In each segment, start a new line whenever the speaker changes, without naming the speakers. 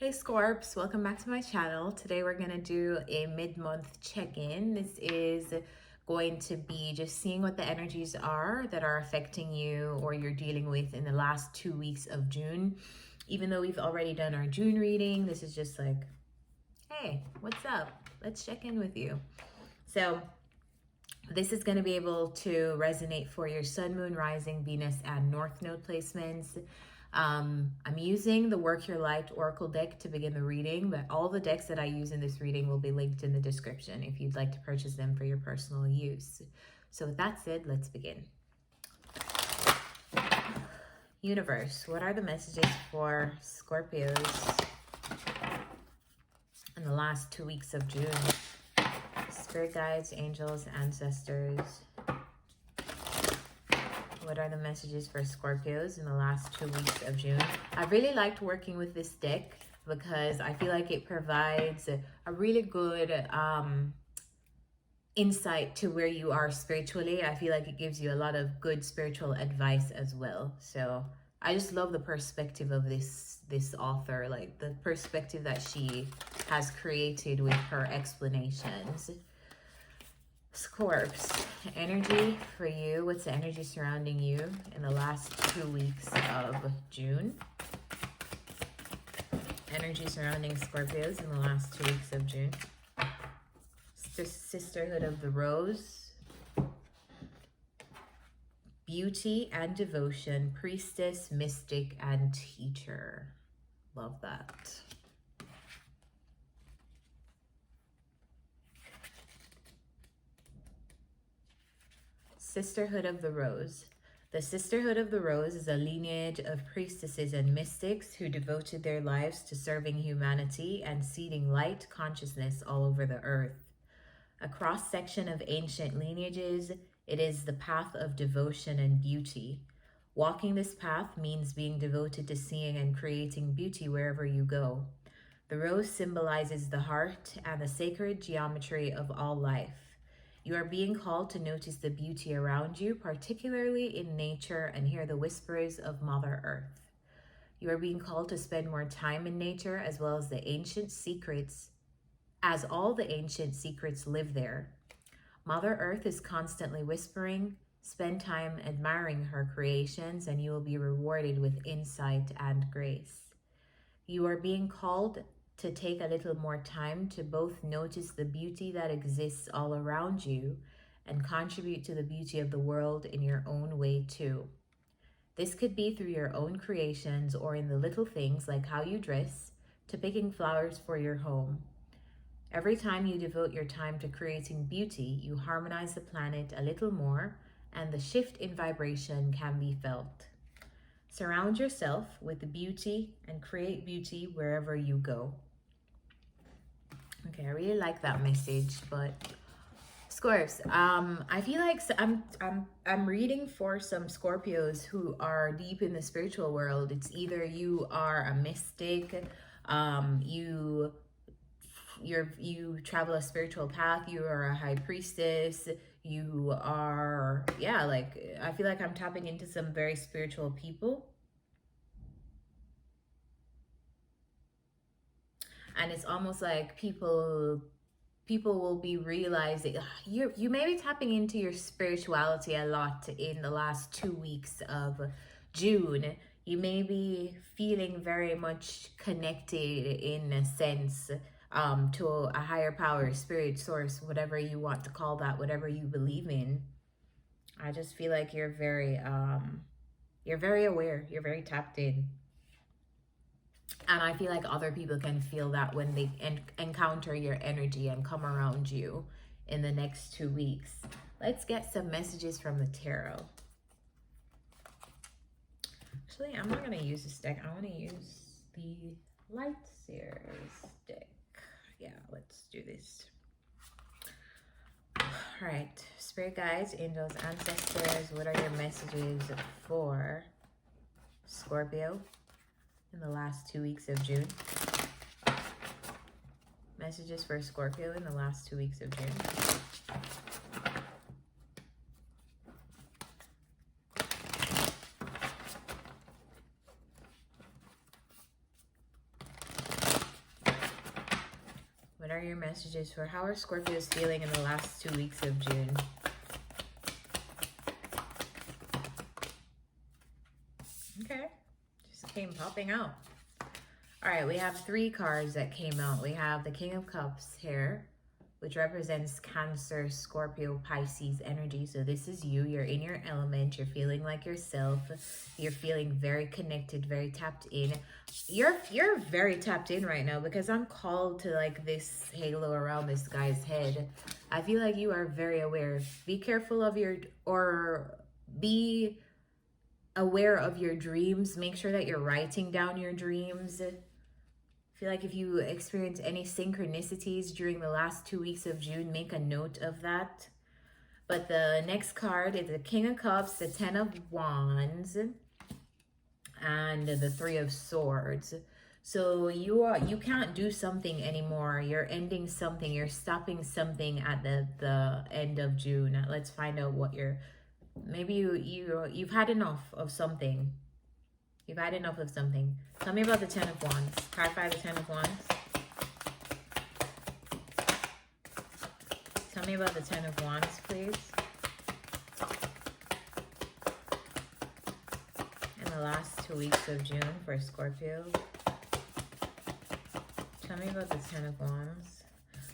Hey Scorps, welcome back to my channel. Today we're going to do a mid-month check-in. This is going to be just seeing what the energies are that are affecting you or you're dealing with in the last 2 weeks of June. Even though we've already done our June reading, this is just like, hey, what's up? Let's check in with you. So this is going to be able to resonate for your Sun, Moon, Rising, Venus, and North Node placements. I'm using the Work Your Light Oracle deck to begin the reading, but all the decks that I use in this reading will be linked in the description if you'd like to purchase them for your personal use. So with that said, let's begin. Universe, what are the messages for Scorpios in the last 2 weeks of June? Spirit guides, angels, ancestors. What are the messages for Scorpios in the last 2 weeks of June? I really liked working with this deck because I feel like it provides a really good insight to where you are spiritually. I feel like it gives you a lot of good spiritual advice as well. So I just love the perspective of this author, like the perspective that she has created with her explanations. Scorps, energy for you. What's the energy surrounding you in the last 2 weeks of June? Energy surrounding Scorpios in the last 2 weeks of June. Sisterhood of the Rose. Beauty and devotion. Priestess, mystic, and teacher. Love that. Sisterhood of the Rose. The Sisterhood of the Rose is a lineage of priestesses and mystics who devoted their lives to serving humanity and seeding light consciousness all over the earth. A cross-section of ancient lineages, it is the path of devotion and beauty. Walking this path means being devoted to seeing and creating beauty wherever you go. The rose symbolizes the heart and the sacred geometry of all life. You are being called to notice the beauty around you, particularly in nature, and hear the whispers of Mother Earth. You are being called to spend more time in nature as well as the ancient secrets, as all the ancient secrets live there. Mother Earth is constantly whispering, spend time admiring her creations and you will be rewarded with insight and grace. You are being called to take a little more time to both notice the beauty that exists all around you and contribute to the beauty of the world in your own way too. This could be through your own creations or in the little things like how you dress to picking flowers for your home. Every time you devote your time to creating beauty, you harmonize the planet a little more and the shift in vibration can be felt. Surround yourself with beauty and create beauty wherever you go. Okay, I really like that message, but Scorps, I feel like I'm reading for some Scorpios who are deep in the spiritual world. It's either you are a mystic, you travel a spiritual path, you are a high priestess, you are, yeah, like I feel like I'm tapping into some very spiritual people. And it's almost like people will be realizing you may be tapping into your spirituality a lot in the last 2 weeks of June. You may be feeling very much connected in a sense to a higher power, spirit, source, whatever you want to call that, whatever you believe in. I just feel like you're very aware, you're very tapped in. And I feel like other people can feel that when they encounter your energy and come around you in the next 2 weeks. Let's get some messages from the tarot. Actually, I'm not going to use this deck. I want to use the Light Series deck. Yeah, let's do this. All right. Spirit guides, angels, ancestors, what are your messages for Scorpio in the last 2 weeks of June? Messages for Scorpio in the last 2 weeks of June. are your messages for how are Scorpios feeling in the last 2 weeks of June? Okay, just came popping out. All right, we have 3 cards that came out. We have the King of Cups here, which represents Cancer, Scorpio, Pisces energy. So this is you. You're in your element. You're feeling like yourself. You're feeling very connected, very tapped in. You're very tapped in right now because I'm called to like this halo around this guy's head. I feel like you are very aware. Be careful of be aware of your dreams. Make sure that you're writing down your dreams. I feel like if you experience any synchronicities during the last 2 weeks of June, make a note of that. But the next card is the King of Cups, the 10 of Wands, and the 3 of Swords. So you can't do something anymore. You're ending something. You're stopping something at the end of June. Let's find out what maybe you've had enough of something. You've had enough of something. Tell me about the 10 of Wands. Clarify the 10 of Wands. Tell me about the 10 of Wands, please. In the last 2 weeks of June for Scorpio. Tell me about the 10 of Wands.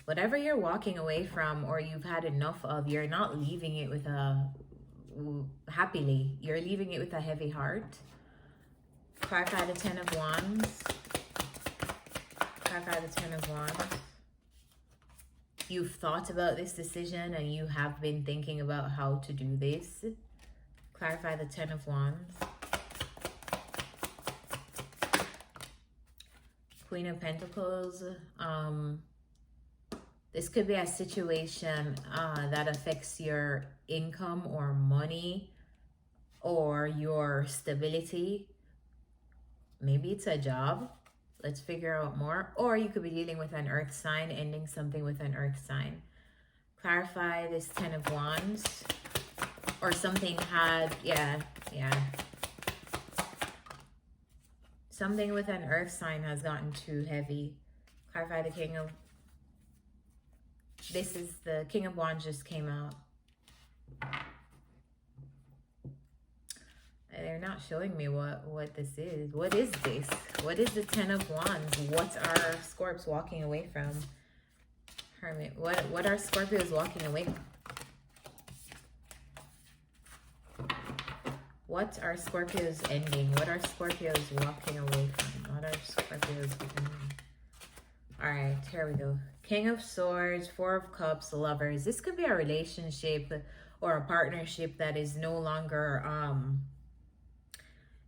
Whatever you're walking away from or you've had enough of, you're not leaving it with happily. You're leaving it with a heavy heart. Clarify the 10 of Wands. Clarify the 10 of Wands. You've thought about this decision and you have been thinking about how to do this. Clarify the 10 of Wands. Queen of Pentacles. This could be a situation that affects your income or money or your stability. Maybe it's a job. Let's figure out more. Or you could be dealing with an earth sign, ending something with an earth sign. Clarify this 10 of Wands. Or something had, yeah. Something with an earth sign has gotten too heavy. Clarify the King of... This is the King of Wands just came out. They're not showing me what this is. What is this? What is the 10 of Wands? What are Scorps walking away from? Hermit. What are Scorpios walking away from? What are Scorpios ending? What are Scorpios walking away from? What are Scorpios ending? All right, here we go. King of Swords, 4 of Cups, Lovers. This could be a relationship or a partnership that is no longer...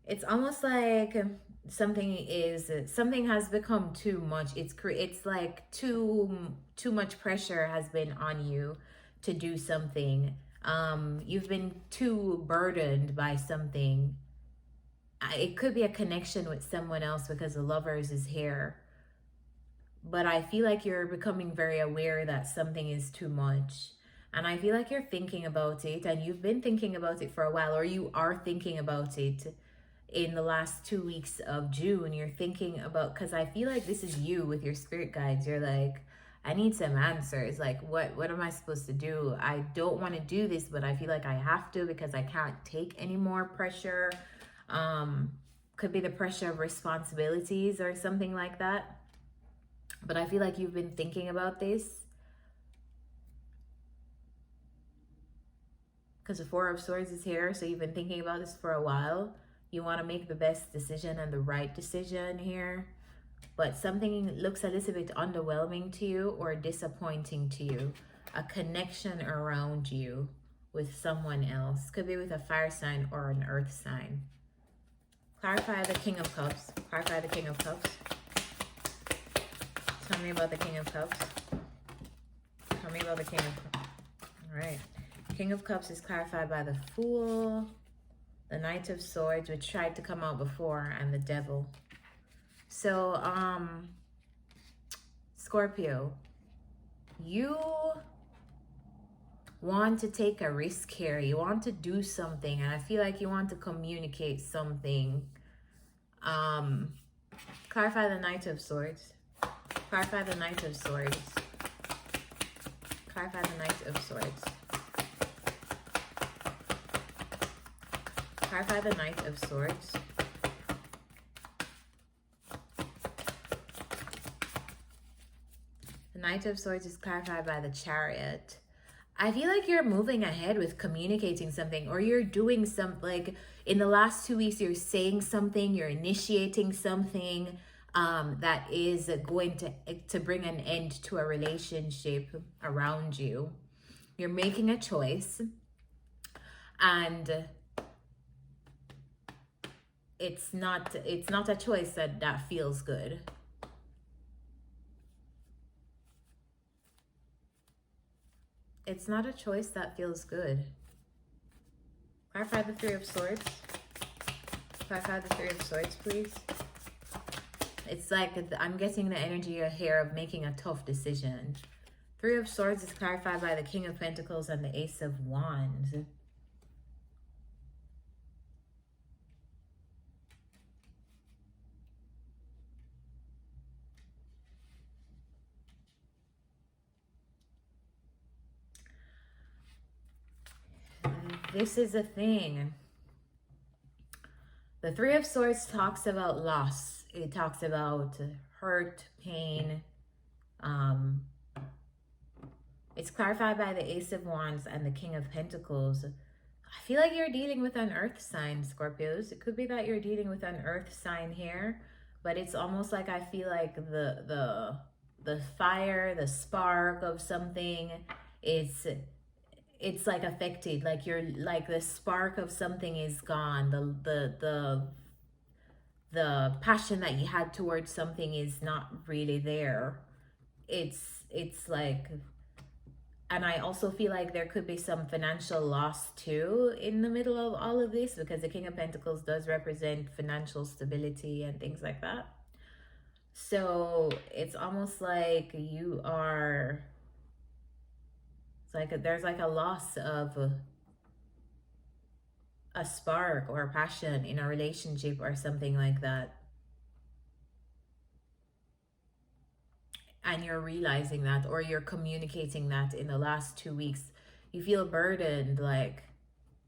It's almost like something has become too much. It's like too much pressure has been on you to do something. You've been too burdened by something. It could be a connection with someone else because the Lovers is here. But I feel like you're becoming very aware that something is too much. And I feel like you're thinking about it and you've been thinking about it for a while, or you are thinking about it in the last 2 weeks of June. You're thinking about, because I feel like this is you with your spirit guides. You're like, I need some answers. Like, what am I supposed to do? I don't want to do this, but I feel like I have to because I can't take any more pressure. Could be the pressure of responsibilities or something like that. But I feel like you've been thinking about this. Because the 4 of Swords is here, so you've been thinking about this for a while. You want to make the best decision and the right decision here. But something looks a little bit underwhelming to you or disappointing to you. A connection around you with someone else. Could be with a fire sign or an earth sign. Clarify the King of Cups. Clarify the King of Cups. Tell me about the King of Cups. Tell me about the King of Cups. All right. King of Cups is clarified by the Fool, the Knight of Swords, which tried to come out before, and the Devil. So, Scorpio, you want to take a risk here. You want to do something, and I feel like you want to communicate something. Clarify the Knight of Swords. Clarify the Knight of Swords. Clarify the Knight of Swords. Clarify the Knight of Swords. The Knight of Swords is clarified by the Chariot. I feel like you're moving ahead with communicating something, or you're doing something, like in the last 2 weeks, you're saying something, you're initiating something that is going to bring an end to a relationship around you. You're making a choice, and it's not a choice that feels good. It's not a choice that feels good. Clarify the Three of Swords. Clarify the Three of Swords, please. It's like I'm getting the energy here of making a tough decision. Three of Swords is clarified by the King of Pentacles and the Ace of Wands. This is a thing. The Three of Swords talks about loss. It talks about hurt, pain. It's clarified by the Ace of Wands and the King of Pentacles. I feel like you're dealing with an earth sign, Scorpios. It could be that you're dealing with an earth sign here, but it's almost like I feel like the fire, the spark of something, it's like affected, like you're like the spark of something is gone. The passion that you had towards something is not really there. It's like, and I also feel like there could be some financial loss too in the middle of all of this, because the King of Pentacles does represent financial stability and things like that. So it's almost like you are, it's like there's like a loss of a spark or a passion in a relationship or something like that. And you're realizing that, or you're communicating that in the last 2 weeks. You feel burdened, like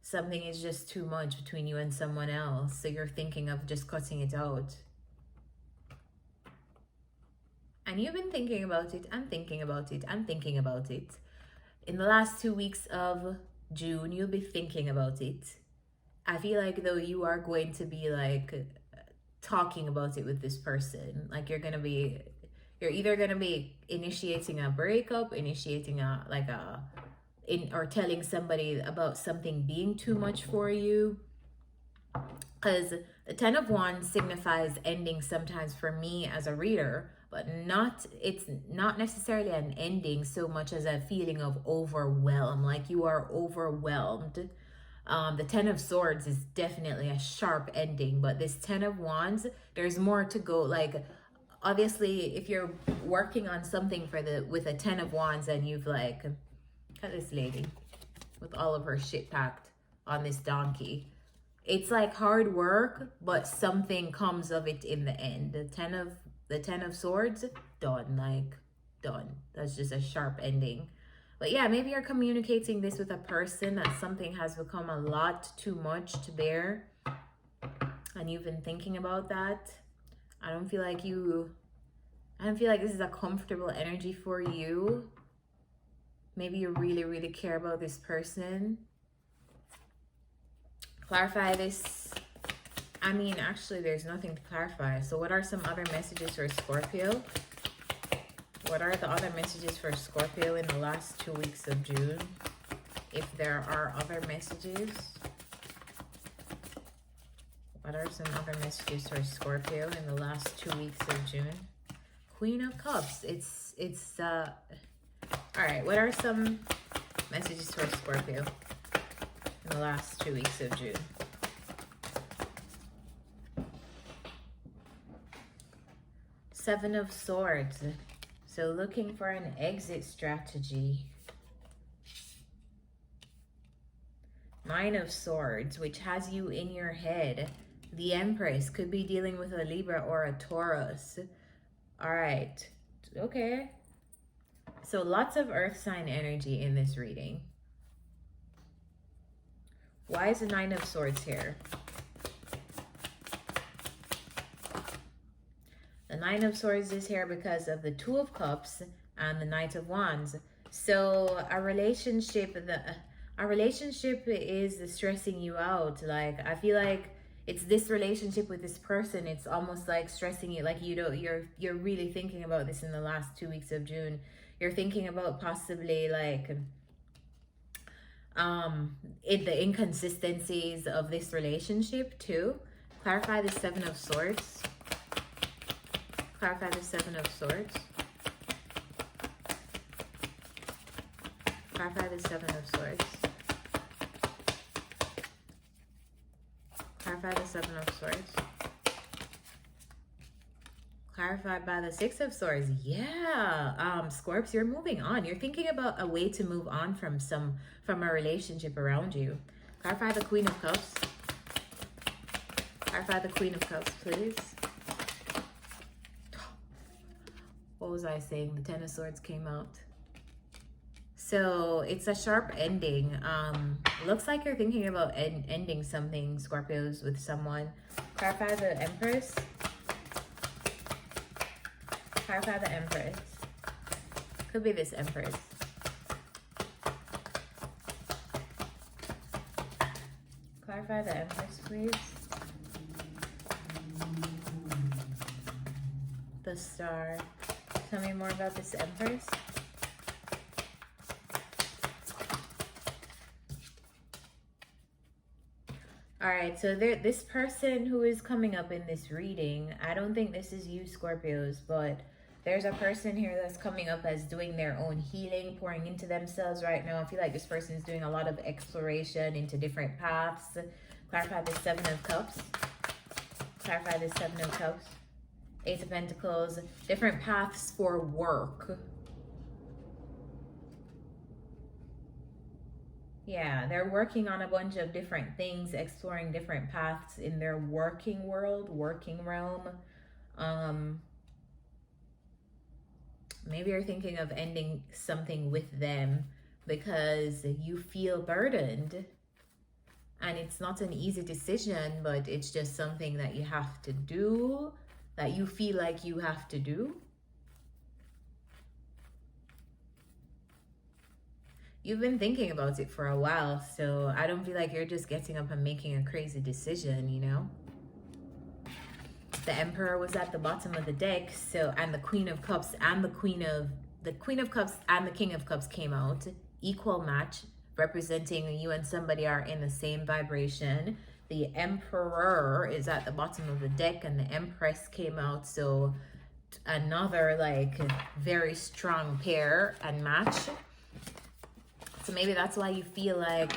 something is just too much between you and someone else. So you're thinking of just cutting it out. And you've been thinking about it and thinking about it and thinking about it. In the last 2 weeks of June, you'll be thinking about it. I feel like though you are going to be like talking about it with this person. Like you're either going to be initiating a breakup, initiating or telling somebody about something being too much for you. Because the Ten of Wands signifies ending sometimes for me as a reader, but it's not necessarily an ending so much as a feeling of overwhelm, like you are overwhelmed. The Ten of Swords is definitely a sharp ending, but this Ten of Wands, there's more to go. Like, obviously, if you're working on something with a Ten of Wands and you've like, look at this lady with all of her shit packed on this donkey. It's like hard work, but something comes of it in the end. The Ten of Swords, done. That's just a sharp ending. But yeah, maybe you're communicating this with a person that something has become a lot too much to bear. And you've been thinking about that. I don't feel like this is a comfortable energy for you. Maybe you really, really care about this person. Clarify this. I mean, actually, there's nothing to clarify. So what are some other messages for Scorpio? What are the other messages for Scorpio in the last 2 weeks of June? If there are other messages. What are some other messages for Scorpio in the last 2 weeks of June? Queen of Cups. All right, what are some messages for Scorpio in the last 2 weeks of June? Seven of Swords. So looking for an exit strategy. Nine of Swords, which has you in your head. The Empress could be dealing with a Libra or a Taurus. All right. Okay. So lots of earth sign energy in this reading. Why is the Nine of Swords here? The Nine of Swords is here because of the Two of Cups and the Knight of Wands. So a relationship is stressing you out. Like, I feel like it's this relationship with this person. It's almost like stressing you. Like, you're really thinking about this in the last 2 weeks of June. You're thinking about possibly like the inconsistencies of this relationship too. Clarify the Seven of Swords. Clarify the Seven of Swords. Clarify the Seven of Swords. Clarify the Seven of Swords. Clarified by the Six of Swords. Yeah, Scorps, you're moving on. You're thinking about a way to move on from a relationship around you. Clarify the Queen of Cups. Clarify the Queen of Cups, please. What was I saying? The Ten of Swords came out. So it's a sharp ending. Looks like you're thinking about ending something, Scorpios, with someone. Clarify the Empress. Clarify the Empress. Could be this Empress. Clarify the Empress, please. The Star. Tell me more about this Empress. All right, so this person who is coming up in this reading, I don't think this is you, Scorpios, but there's a person here that's coming up as doing their own healing, pouring into themselves right now. I feel like this person is doing a lot of exploration into different paths. Clarify the Seven of Cups. Clarify the Seven of Cups. Eight of Pentacles. Different paths for work. Yeah, they're working on a bunch of different things, exploring different paths in their working world, working realm. Maybe you're thinking of ending something with them because you feel burdened. And it's not an easy decision, but it's just something that you have to do, that you feel like you have to do. You've been thinking about it for a while, so I don't feel like you're just getting up and making a crazy decision, you know? The Emperor was at the bottom of the deck, so, and the Queen of Cups and the Queen of Cups and the King of Cups came out. Equal match, representing you and somebody are in the same vibration. The Emperor is at the bottom of the deck and the Empress came out, so another like very strong pair and match. So maybe that's why you feel like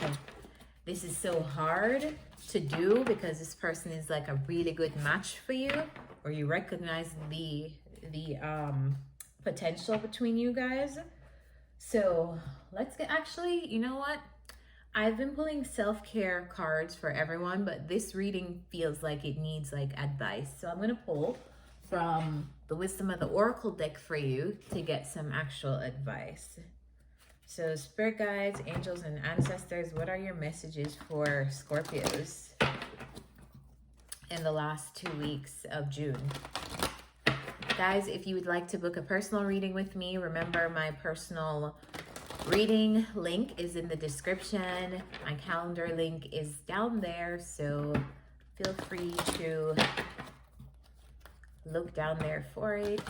this is so hard to do, because this person is like a really good match for you, or you recognize the potential between you guys. So let's get, actually, you know what? I've been pulling self-care cards for everyone, but this reading feels like it needs like advice. So I'm going to pull from the Wisdom of the Oracle deck for you to get some actual advice. So spirit guides, angels, and ancestors, what are your messages for Scorpios in the last 2 weeks of June? Guys, if you would like to book a personal reading with me, remember my personal reading link is in the description. My calendar link is down there, so feel free to look down there for it.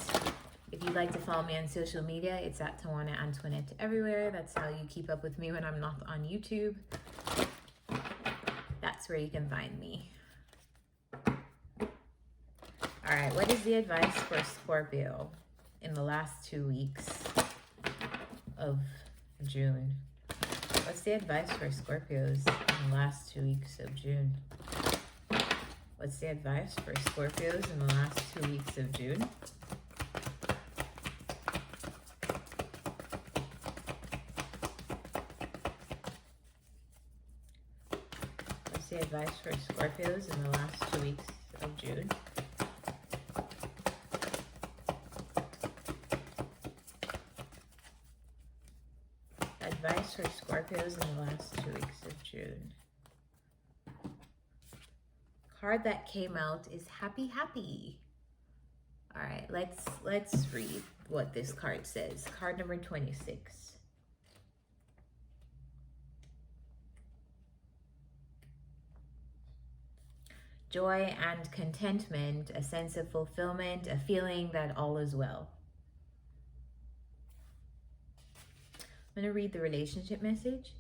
If you'd like to follow me on social media, it's at Tawana Antoinette everywhere. That's how you keep up with me when I'm not on YouTube. That's where you can find me. All right, what is the advice for Scorpio in the last 2 weeks of June? What's the advice for Scorpios in the last 2 weeks of June? What's the advice for Scorpios in the last 2 weeks of June? What's the advice for Scorpios in the last 2 weeks of June? for Scorpios in the last 2 weeks of June. Card that came out is Happy Happy. All right, let's read what this card says. Card number 26. Joy and contentment, a sense of fulfillment, a feeling that all is well. I'm going to read the relationship message.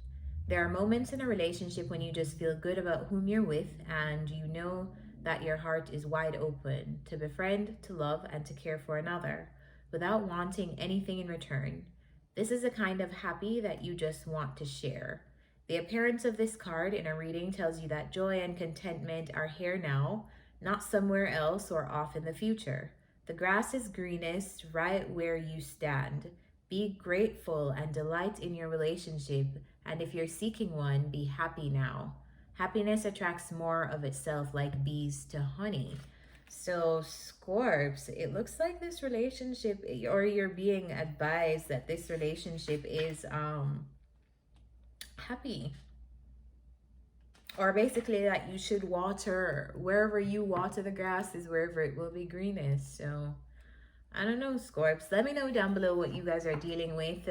There are moments in a relationship when you just feel good about whom you're with, and you know that your heart is wide open to befriend, to love, and to care for another without wanting anything in return. This is a kind of happy that you just want to share. The appearance of this card in a reading tells you that joy and contentment are here now, not somewhere else or off in the future. The grass is greenest right where you stand. Be grateful and delight in your relationship, and if you're seeking one, be happy now. Happiness attracts more of itself like bees to honey. So, Scorps, it looks like this relationship, or you're being advised that this relationship is happy. Or basically that you should water, wherever you water the grass is wherever it will be greenest. So, I don't know, Scorps. Let me know down below what you guys are dealing with,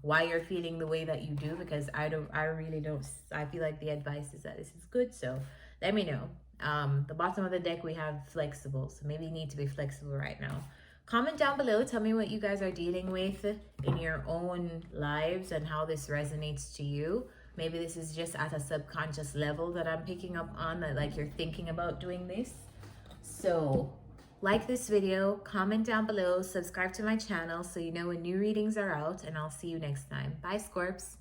why you're feeling the way that you do, because I really don't, I feel like the advice is that this is good. So let me know. The bottom of the deck, we have flexible. So maybe you need to be flexible right now. Comment down below. Tell me what you guys are dealing with in your own lives and how this resonates to you. Maybe this is just at a subconscious level that I'm picking up on, that like you're thinking about doing this. So like this video, comment down below, subscribe to my channel so you know when new readings are out, and I'll see you next time. Bye, Scorps.